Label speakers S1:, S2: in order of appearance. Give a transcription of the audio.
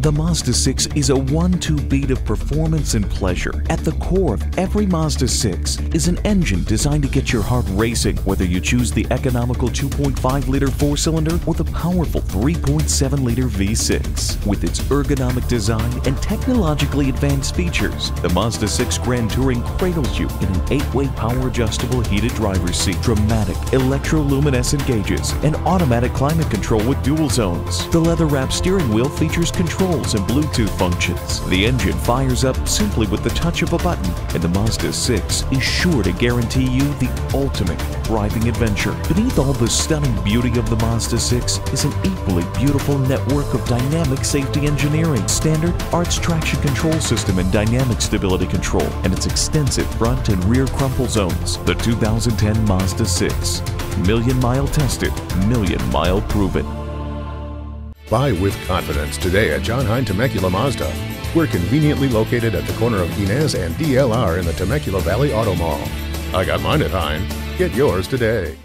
S1: The Mazda 6 is a one-two beat of performance and pleasure. At the core of every Mazda 6 is an engine designed to get your heart racing, whether you choose the economical 2.5-liter four-cylinder or the powerful 3.7-liter V6. With its ergonomic design and technologically advanced features, the Mazda 6 Grand Touring cradles you in an 8-way power-adjustable heated driver's seat, dramatic electroluminescent gauges, and automatic climate control with dual zones. The leather-wrapped steering wheel features controls and Bluetooth functions. The engine fires up simply with the touch of a button, and the Mazda 6 is sure to guarantee you the ultimate driving adventure. Beneath all the stunning beauty of the Mazda 6 is an equally beautiful network of dynamic safety engineering, standard ARTS traction control system and dynamic stability control, and its extensive front and rear crumple zones. The 2010 Mazda 6. Million-mile tested, million-mile proven.
S2: Buy with confidence today at John Hein Temecula Mazda. We're conveniently located at the corner of Inez and DLR in the Temecula Valley Auto Mall. I got mine at Hein. Get yours today.